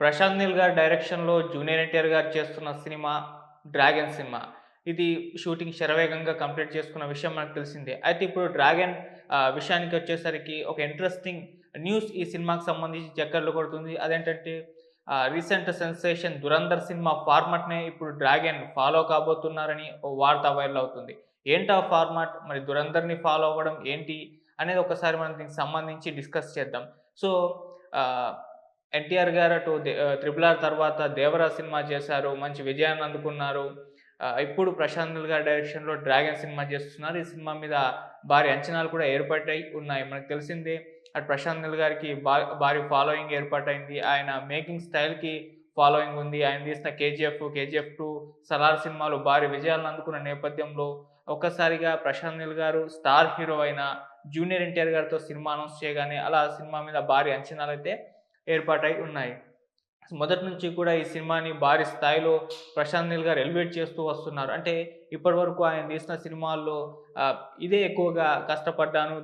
ప్రశాంత్ నీల్ గారి డైరెక్షన్‌లో జూనియర్ ఎన్టీఆర్ గారు చేస్తున్న సినిమా 'డ్రాగన్' సినిమా. ఇది షూటింగ్ శరవేగంగా కంప్లీట్ చేసుకున్న విషయం మనకు తెలిసిందే. అయితే ఇప్పుడు 'డ్రాగన్' విషయానికొచ్చేసరికి ఒక ఇంట్రెస్టింగ్ న్యూస్ ఈ సినిమాకి సంబంధించి చక్కర్లు కొడుతుంది. అదేంటంటే రీసెంట్ సెన్సేషన్ 'దురంధర్' సినిమా ఫార్మాట్‌నే ఇప్పుడు 'డ్రాగన్' ఫాలో కాబోతున్నారని ఓ వార్త వైరల్ అవుతుంది. ఏంటా ఫార్మాట్? మరి 'దురంధర్‌ని' ఫాలో అవ్వడం ఏంటి? అనేది ఒకసారి మనం దీనికి సంబంధించి డిస్కస్ చేద్దాం. సో, ఆహ్ ఎన్టీఆర్ గారు అటు 'ట్రిపుల్ ఆర్' తర్వాత 'దేవరా' సినిమా చేశారు. మంచి విజయాన్ని అందుకున్నారు. ఇప్పుడు ప్రశాంత్ నీల్ గారి డైరెక్షన్‌లో 'డ్రాగన్' సినిమా చేస్తున్నారు. ఈ సినిమా మీద భారీ అంచనాలు కూడా ఏర్పడ్డాయి ఉన్నాయి. మనకు తెలిసిందే అటు ప్రశాంత్ నీల్ గారికి భారీ ఫాలోయింగ్ ఏర్పాటైంది. ఆయన మేకింగ్ స్టైల్‌కి ఫాలోయింగ్ ఉంది. ఆయన తీసిన 'కేజీఎఫ్ 2', 'సలార్' సినిమాలు భారీ విజయాలను అందుకున్న నేపథ్యంలో ఒక్కసారిగా ప్రశాంత్ నీల్ గారు స్టార్ హీరో అయిన జూనియర్ ఎన్టీఆర్ గారితో సినిమా అనౌన్స్ చేయగానే అలా సినిమా మీద భారీ అంచనాలైతే ఏర్పాటై ఉన్నాయి. మొదటి నుంచి కూడా ఈ సినిమాని భారీ స్థాయిలో ప్రశాంత్ నీల్ గారు ఎలివేట్ చేస్తూ వస్తున్నారు. అంటే ఇప్పటివరకు ఆయన తీసిన సినిమాల్లో ఆహ్, ఇదే ఎక్కువగా కష్టపడ్డాను.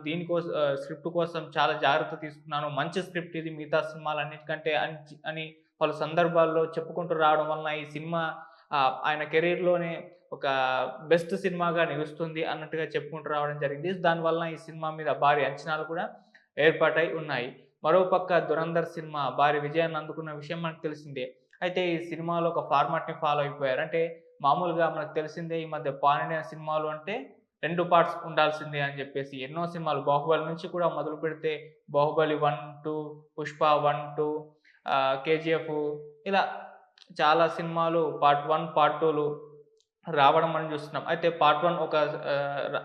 స్క్రిప్ట్ కోసం చాలా జాగ్రత్త తీసుకున్నాను. మంచి స్క్రిప్ట్ ఇది మిగతా సినిమాలన్నిటికంటే అని పలు సందర్భాల్లో చెప్పుకుంటూ రావడం వలన ఈ సినిమా ఆయన కెరియర్‌లోనే ఒక బెస్ట్ సినిమాగా నిలుస్తుంది అన్నట్టుగా చెప్పుకుంటూ రావడం జరిగింది. దానివలన ఈ సినిమా మీద భారీ అంచనాలు కూడా ఏర్పాటై ఉన్నాయి. మరోపక్క 'దురంధర్' సినిమా భారీ విజయాన్ని అందుకున్న విషయం మనకు తెలిసిందే. అయితే ఈ సినిమాలో ఒక ఫార్మాట్‌ని ఫాలో అయిపోయారు. అంటే మామూలుగా మనకు తెలిసిందే ఈ మధ్య పాన్ ఇండియా సినిమాలు అంటే 2 పార్ట్స్ ఉండాల్సిందే అని జెప్పేసి ఎన్నో సినిమాలు 'బాహుబలి' నుంచి కూడా మొదలుపెడితే 'బాహుబలి 1, 2', 'పుష్ప 1, 2', 'కేజీఎఫ్' ఇలా చాలా సినిమాలు పార్ట్ 1, పార్ట్ 2లు రావడం మనం చూస్తున్నాం. అయితే పార్ట్ 1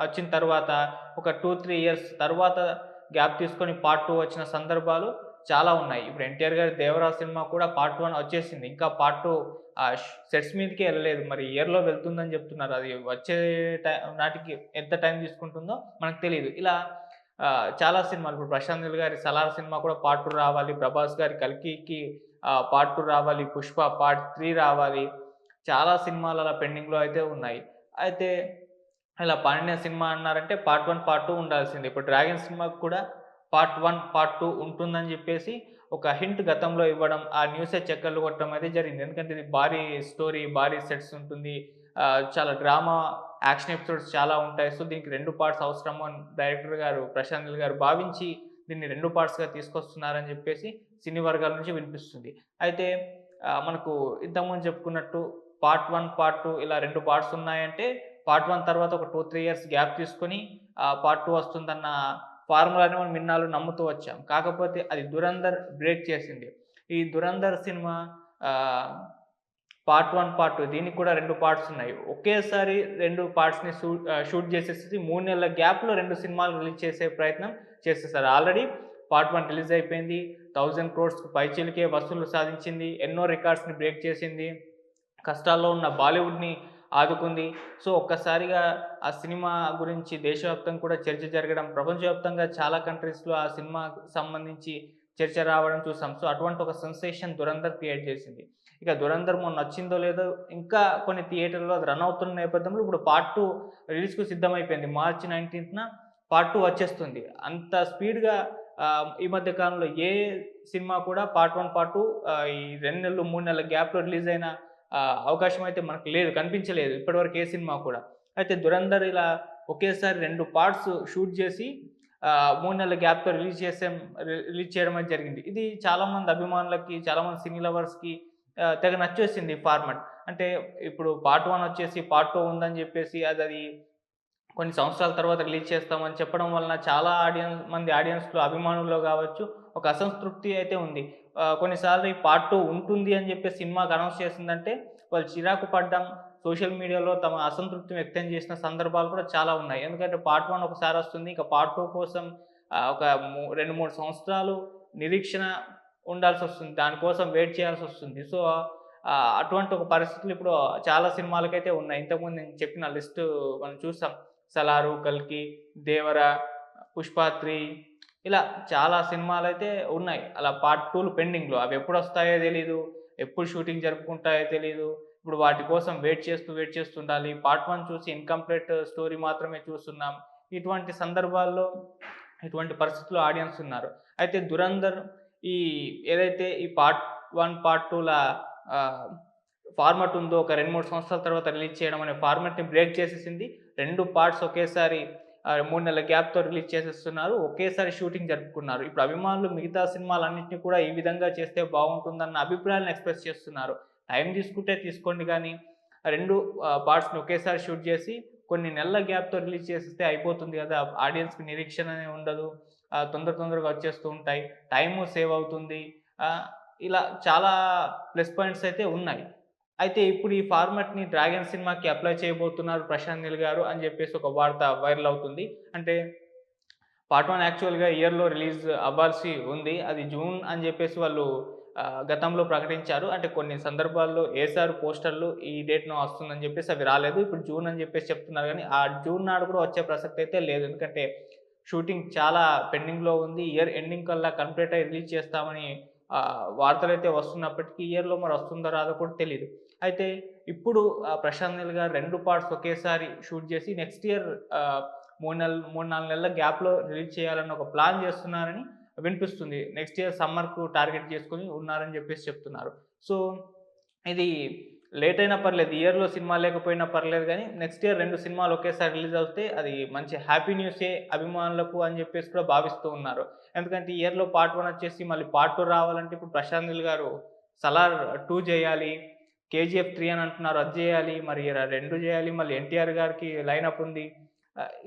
వచ్చిన తర్వాత ఒక 2, 3 ఇయర్స్ తర్వాత గ్యాప్ తీసుకొని పార్ట్ 2 వచ్చిన సందర్భాలు చాలా ఉన్నాయి. ఇప్పుడు 'ఎన్టీఆర్' గారి 'దేవరా' సినిమా కూడా పార్ట్ 1 వచ్చేసింది. ఇంకా పార్ట్ 2 సెట్స్ మీదకే ఎళ్ళలేదు. మరి ఇయర్‌లో వెళ్తుందని చెప్తున్నారు. అది వచ్చే నాటికి ఎంత టైం తీసుకుంటుందో మనకు తెలీదు. ఇలా చాలా సినిమాలు ఇప్పుడు 'ప్రశాంత్ నీల్' గారి 'సలార్' సినిమా కూడా పార్ట్ 2 రావాలి. 'ప్రభాస్' గారి 'కల్కికి' పార్ట్ 2 రావాలి. 'పుష్ప' పార్ట్ 3 రావాలి. చాలా సినిమాలు అలా పెండింగ్‌లో అయితే ఉన్నాయి. అయితే ఇలా పాన్ సినిమా అన్నారంటే పార్ట్ 1, పార్ట్ 2 ఉండాల్సిందే. ఇప్పుడు 'డ్రాగన్' సినిమాకి కూడా పార్ట్ 1, పార్ట్ 2 ఉంటుందని జెప్పేసి ఒక హింట్ గతంలో ఇవ్వడం, ఆ న్యూసే చక్కర్లు కొట్టడం అయితే జరిగింది. ఎందుకంటే ఇది భారీ స్టోరీ, భారీ సెట్స్ ఉంటుంది. చాలా డ్రామా, యాక్షన్ ఎపిసోడ్స్ చాలా ఉంటాయి. సో, దీనికి 2 పార్ట్స్ అవసరము అని డైరెక్టర్ గారు ప్రశాంత్ నీల్ గారు భావించి దీన్ని 2 పార్ట్స్‌గా తీసుకొస్తున్నారని జెప్పేసి సినీ వర్గాల నుంచి వినిపిస్తుంది. అయితే మనకు ఇంతకుముందు చెప్పుకున్నట్టు పార్ట్ 1, పార్ట్ 2 ఇలా 2 పార్ట్స్ ఉన్నాయంటే పార్ట్ 1 తర్వాత ఒక 2, 3 ఇయర్స్ గ్యాప్ తీసుకొని పార్ట్ 2 వస్తుందన్న ఫార్ములాని మనం ఇన్నాళ్ళు నమ్ముతూ వచ్చాం. కాకపోతే అది 'దురంధర్' బ్రేక్ చేసింది. ఈ 'దురంధర్' సినిమా ఆహ్, పార్ట్ 1, పార్ట్ 2 దీనికి కూడా 2 పార్ట్స్ ఉన్నాయి. ఒకేసారి 2 పార్ట్స్‌ని షూట్ చేసేసి 3 నెలల గ్యాప్‌లో 2 సినిమాలు రిలీజ్ చేసే ప్రయత్నం చేసేసారు. ఆల్రెడీ పార్ట్ 1 రిలీజ్ అయిపోయింది. 1000 క్రోర్స్‌కి పైచిలుకే వసూళ్లు సాధించింది. ఎన్నో రికార్డ్స్‌ని బ్రేక్ చేసింది. కష్టాల్లో ఉన్న బాలీవుడ్‌ని ఆదుకుంది. సో, ఒక్కసారిగా ఆ సినిమా గురించి దేశవ్యాప్తంగా కూడా చర్చ జరగడం, ప్రపంచవ్యాప్తంగా చాలా కంట్రీస్‌లో ఆ సినిమాకు సంబంధించి చర్చ రావడం చూసాం. సో, అటువంటి ఒక సెన్సేషన్ 'దురంధర్' క్రియేట్ చేసింది. ఇక 'దురంధర్' మొన్నొచ్చిందో లేదో ఇంకా కొన్ని థియేటర్‌లో అది రన్ అవుతున్న నేపథ్యంలో ఇప్పుడు పార్ట్ 2 రిలీజ్‌కు సిద్ధమైపోయింది. మార్చ్ 19న పార్ట్ 2 వచ్చేస్తుంది. అంత స్పీడ్‌గా ఈ మధ్య కాలంలో ఏ సినిమా కూడా పార్ట్ 1, పార్ట్ 2 ఈ 2 నెలలు, 3 నెలల గ్యాప్‌లో రిలీజ్ అయిన అవకాశం అయితే మనకు లేదు. కనిపించలేదు ఇప్పటివరకు ఏ సినిమా కూడా. అయితే 'దురంధర్' ఇలా ఒకేసారి 2 పార్ట్స్ షూట్ చేసి 3 నెలల గ్యాప్‌తో రిలీజ్ చేయడం అనేది జరిగింది. ఇది చాలామంది అభిమానులకి, చాలామంది సినీ లవర్స్‌కి తెగ నచ్చేసింది ఈ ఫార్మాట్. అంటే ఇప్పుడు పార్ట్ 1 వచ్చేసి పార్ట్ 2 ఉందని చెప్పేసి అదది కొన్ని సంవత్సరాల తర్వాత రిలీజ్ చేస్తామని చెప్పడం వలన చాలా ఆడియన్స్‌లో, అభిమానుల్లో గావచ్చు, ఒక అసంతృప్తి అయితే ఉంది. కొన్నిసార్లు ఈ పార్ట్ 2 ఉంటుంది అని జెప్పి సినిమాకి అనౌన్స్ చేసిందంటే, వాళ్ళు చిరాకు పడ్డం, సోషల్ మీడియాలో తమ అసంతృప్తిని వ్యక్తం చేసిన సందర్భాలు కూడా చాలా ఉన్నాయి. ఎందుకంటే పార్ట్ 1 ఒకసారొస్తుంది. ఇక పార్ట్ 2 కోసం ఒక 2, 3 సంవత్సరాలు నిరీక్షణ ఉండాల్సొస్తుంది. దానికోసం వెయిట్ చేయాల్సొస్తుంది. సో, అటువంటి ఒక పరిస్థితులు ఇప్పుడు చాలా సినిమాలకైతే ఉన్నాయి. ఇంతకుముందు నేను చెప్పిన లిస్టు మనం చూసాం. 'సలారు', 'కల్కి', 'దేవర', 'పుష్ప 3' ఇలా చాలా సినిమాలైతే ఉన్నాయి. అలా పార్ట్ 2లు పెండింగ్‌లో. అవి ఎప్పుడొస్తాయో తెలీదు. ఎప్పుడు షూటింగ్ జరుపుకుంటాయో తెలీదు. ఇప్పుడు వాటి కోసం వెయిట్ చేస్తూ ఉండాలి. పార్ట్ 1 చూసి ఇన్‌కంప్లీట్ స్టోరీ మాత్రమే చూస్తున్నాం. ఇటువంటి సందర్భాల్లో, ఇటువంటి పరిస్థితుల్లో ఆడియన్స్ ఉన్నారు. అయితే 'దురంధర్' ఈ ఏదైతే ఈ పార్ట్ 1, పార్ట్ 2ల ఆహ్, ఫార్మాట్ ఉందో ఒక 2, 3 సంవత్సరాల తర్వాత రిలీజ్ చేయడం అనే ఫార్మాట్‌ని బ్రేక్ చేసేసింది. 2 పార్ట్స్ ఒకేసారి 3 నెలల గ్యాప్‌తో రిలీజ్ చేసేస్తున్నారు. ఒకేసారి షూటింగ్ జరుపుకున్నారు. ఇప్పుడు అభిమానులు మిగతా సినిమాలన్నిటిని కూడా ఈ విధంగా చేస్తే బాగుంటుందన్న అభిప్రాయాలను ఎక్స్‌ప్రెస్ చేస్తున్నారు. టైం తీసుకుంటే తీసుకోండి గానీ 2 పార్ట్స్‌ని ఒకేసారి షూట్ చేసి కొన్ని నెలల గ్యాప్‌తో రిలీజ్ చేసేస్తే అయిపోతుంది గదా! ఆడియన్స్‌కి నిరీక్షణ అనేది ఉండదు. తొందరగా వచ్చేస్తూ ఉంటాయి. టైము సేవ్ అవుతుంది. ఆహ్, ఇలా చాలా ప్లస్ పాయింట్స్ అయితే ఉన్నాయి. అయితే ఇప్పుడు ఈ ఫార్మాట్‌ని 'డ్రాగన్' సినిమాకి అప్లై చేయబోతున్నారు ప్రశాంత్ నీల్ గారు అని జెప్పేసి ఒక వార్త వైరల్ అవుతుంది. అంటే పార్ట్ 1 యాక్చువల్‌గా ఇయర్‌లో రిలీజ్ అవ్వాల్సి ఉంది. అది జూన్ అని జెప్పేసి వాళ్ళు గతంలో ప్రకటించారు. అంటే కొన్ని సందర్భాల్లో ఏసారు పోస్టర్‌లు ఈ డేట్‌న వస్తుందని జెప్పేసి అవి రాలేదు. ఇప్పుడు జూన్ అని జెప్పేసి చెప్తున్నారు గానీ, ఆ జూన్ నాడు కూడా వచ్చే ప్రసక్తి అయితే లేదు. ఎందుకంటే షూటింగ్ చాలా పెండింగ్‌లో ఉంది. ఇయర్ ఎండింగ్ కల్లా కంప్లీట్ అయ్యి రిలీజ్ చేస్తామని వార్తలైతే వస్తున్నప్పటికీ ఇయర్‌లో మరి వస్తుందో రాదో కూడా తెలీదు. అయితే ఇప్పుడు ప్రశాంత్ నీల్ గారు 2 పార్ట్స్ ఒకేసారి షూట్ జేసి నెక్స్ట్ ఇయర్ 3, 4 నెలల గ్యాప్‌లో రిలీజ్ చేయాలని ఒక ప్లాన్ జేస్తున్నారని వినిపిస్తుంది. నెక్స్ట్ ఇయర్ సమ్మర్‌కు టార్గెట్ చేసుకొని ఉన్నారని జెప్పేసి చెప్తున్నారు. సో, ఇది లేట్ అయినా పర్లేదు. ఇయర్‌లో సినిమా లేకపోయినా పర్లేదు గానీ, నెక్స్ట్ ఇయర్ 2 సినిమాలు ఒకేసారి రిలీజ్ అవుతే అది మంచి హ్యాపీ న్యూసే అభిమానులకు అని జెప్పేసి కూడా భావిస్తూ ఉన్నారు. ఎందుకంటే ఇయర్‌లో పార్ట్ 1 వచ్చేసి మళ్ళీ పార్ట్ 2 రావాలంటే ఇప్పుడు ప్రశాంత్ నీల్ గారు 'సలార్ 2' జేయాలి. 'కేజీఎఫ్ 3' అని అంటున్నారు అది జేయాలి. మరి 2 జేయాలి. మళ్ళీ ఎన్టీఆర్ గారికి లైనప్ ఉంది.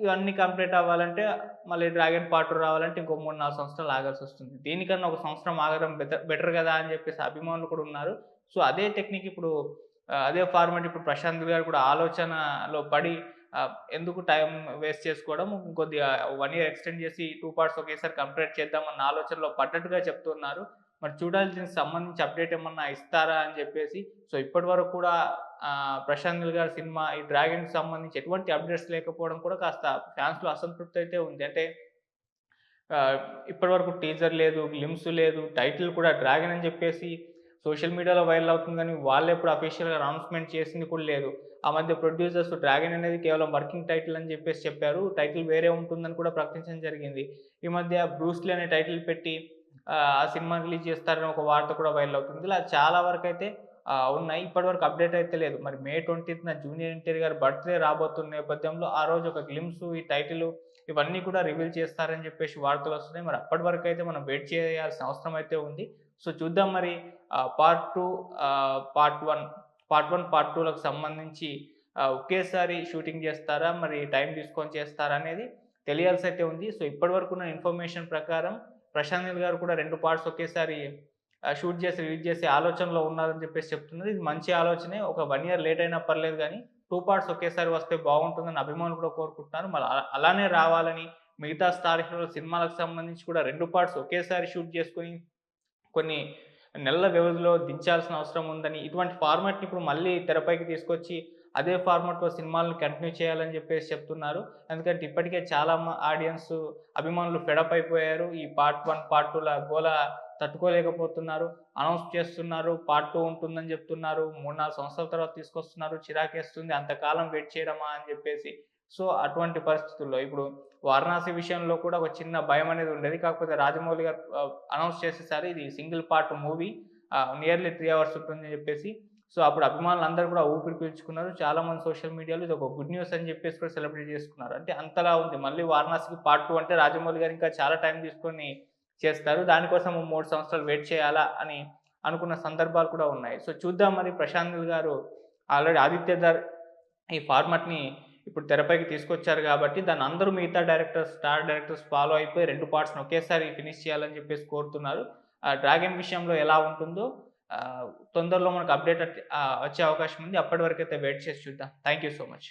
ఇవన్నీ కంప్లీట్ అవ్వాలంటే మళ్ళీ 'డ్రాగన్' పార్ట్ 2 రావాలంటే ఇంకో 3, 4 సంవత్సరాలు ఆగాల్సొస్తుంది. దీనికన్నా ఒక సంవత్సరం ఆగడం బెటర్ గదా! అని జెప్పేసి అభిమానులు కూడా ఉన్నారు. సో, అదే టెక్నిక్ ఇప్పుడు అదే ఫార్మాట్ ఇప్పుడు ప్రశాంత్ నీల్ గారు కూడా ఆలోచనలో పడి ఎందుకు టైం వేస్ట్ చేసుకోవడం కొద్దిగా 1 ఇయర్ ఎక్స్‌టెండ్ చేసి 2 పార్ట్స్ ఒకేసారి కంప్లీట్ చేద్దామన్న ఆలోచనలో పడ్డట్టుగా చెప్తున్నారు. మరి చూడాలి దీనికి సంబంధించి అప్డేట్ ఏమన్నా ఇస్తారా అని జెప్పేసి. సో, ఇప్పటి వరకు కూడా ప్రశాంత్ నీల్ గారి సినిమా ఈ 'డ్రాగన్‌కి' సంబంధించి ఎటువంటి అప్డేట్స్ లేకపోవడం కూడా కాస్త ఫ్యాన్స్‌లో అసంతృప్తి అయితే ఉంది. అంటే ఆహ్, ఇప్పటివరకు టీజర్ లేదు, గ్లిమ్స్ లేదు, టైటిల్ కూడా 'డ్రాగన్' అని జెప్పేసి సోషల్ మీడియాలో వైరల్ అవుతుంది గానీ, వాళ్ళెప్పుడు అఫీషియల్‌గా అనౌన్స్‌మెంట్ చేసింది కూడా లేదు. ఆ మధ్య ప్రొడ్యూసర్స్ 'డ్రాగన్' అనేది కేవలం వర్కింగ్ టైటిల్ అని జెప్పేసి చెప్పారు. టైటిల్ వేరే ఉంటుందని కూడా ప్రకటించడం జరిగింది. ఈ మధ్య 'బ్రూస్ లీ' అనే టైటిల్ పెట్టి ఆ సినిమా రిలీజ్ చేస్తారని ఒక వార్త కూడా వైరల్ అవుతుంది. ఇలా చాలా వరకైతే ఉన్నాయి. ఇప్పటివరకు అప్డేట్ అయితే లేదు. మరి మే 20న జూనియర్ ఎన్టీఆర్ గారి బర్త్‌డే రాబోతున్న నేపథ్యంలో ఆ రోజు ఒక గ్లిమ్స్, ఈ టైటిలు ఇవన్నీ కూడా రివీల్ చేస్తారని చెప్పేసి వార్తలొస్తున్నాయి. మరి అప్పటి వరకైతే మనం వెయిట్ చేయాల్సిన అవసరం అయితే ఉంది. సో, చూద్దాం మరి పార్ట్ 2 పార్ట్ 1, పార్ట్ 2లకు సంబంధించి ఒకేసారి షూటింగ్ చేస్తారా? మరి టైం తీసుకొని చేస్తారా? అనేది తెలియాల్సయితే ఉంది. సో, ఇప్పటి వరకున్న ఇన్ఫర్మేషన్ ప్రకారం ప్రశాంత్ నీల్ గారు కూడా 2 పార్ట్స్ ఒకేసారి షూట్ చేసి, రిలీజ్ చేసే ఆలోచనలో ఉన్నారని చెప్పేసి చెప్తున్నారు. ఇది మంచి ఆలోచనే. ఒక 1 ఇయర్ లేట్ అయినా పర్లేదు గానీ, 2 పార్ట్స్ ఒకేసారి వస్తే బాగుంటుందని అభిమానులు కూడా కోరుకుంటున్నారు. మరి అలానే రావాలని మిగతా స్టార్ హీరోల సినిమాలకు సంబంధించి కూడా 2 పార్ట్స్ ఒకేసారి షూట్ చేసుకొని, కొన్ని నెలల వ్యవధిలో దించాల్సిన అవసరం ఉందని, ఇటువంటి ఫార్మాట్‌ని ఇప్పుడు మళ్ళీ తెరపైకి తీసుకొచ్చి, అదే ఫార్మాట్‌లో సినిమాలను కంటిన్యూ చేయాలని చెప్పేసి చెప్తున్నారు. ఎందుకంటే ఇప్పటికే చాలా ఆడియన్స్, అభిమానులు ఫెడప్ అయిపోయారు. ఈ పార్ట్ 1, పార్ట్ 2ల గోల తట్టుకోలేకపోతున్నారు. అనౌన్స్ చేస్తున్నారు. పార్ట్ 2 ఉంటుందని జెప్తున్నారు. 3, 4 సంవత్సరాల తర్వాత తీసుకొస్తున్నారు. చిరాకేస్తుంది. అంతకాలం వెయిట్ చేయడమా అని జెప్పేసి. సో, అటువంటి పరిస్థితుల్లో ఇప్పుడు 'వారణాసి' విషయంలో కూడా ఒక చిన్న భయమనేది ఉండేది. కాకపోతే రాజమౌళి గారు అనౌన్స్ చేసేసారు. ఇది single part movie. Nearly 3 hours ఉంటుందని జెప్పేసి. సో, అప్పుడు అభిమానులందరూ కూడా ఊపిరి పీల్చుకున్నారు. చాలామంది సోషల్ మీడియాలో ఇదొక గుడ్ న్యూస్ అని జెప్పేసి కూడా సెలబ్రేట్ చేసుకున్నారు. అంటే అంతలా ఉంది. మళ్ళీ 'వారణాసికి' పార్ట్ 2 అంటే రాజమౌళి గారు ఇంకా చాలా టైం తీసుకొని చేస్తారు. దానికోసం 3 సంవత్సరాలు వెయిట్ చేయాలా అని అనుకున్న సందర్భాలు కూడా ఉన్నాయి. సో, చూద్దాం మరి ప్రశాంత్ నీల్ గారు ఆల్రెడీ 'ఆదిత్య' ఈ ఫార్మాట్‌ని ఇప్పుడు తెరపైకి తీసుకొచ్చారు గాబట్టి, దాన్ని అందరూ మిగతా డైరెక్టర్స్, స్టార్ డైరెక్టర్స్ ఫాలో అయిపోయి 2 పార్ట్స్‌ని ఒకేసారి ఫినిష్ చేయాలని జెప్పేసి కోరుతున్నారు. 'డ్రాగన్' విషయంలో ఎలా ఉంటుందో తొందరలో మనకు అప్డేట్ వచ్చే అవకాశం ఉంది. అప్పటి వరకైతే వెయిట్ చేసి చూద్దాం. Thank you so much.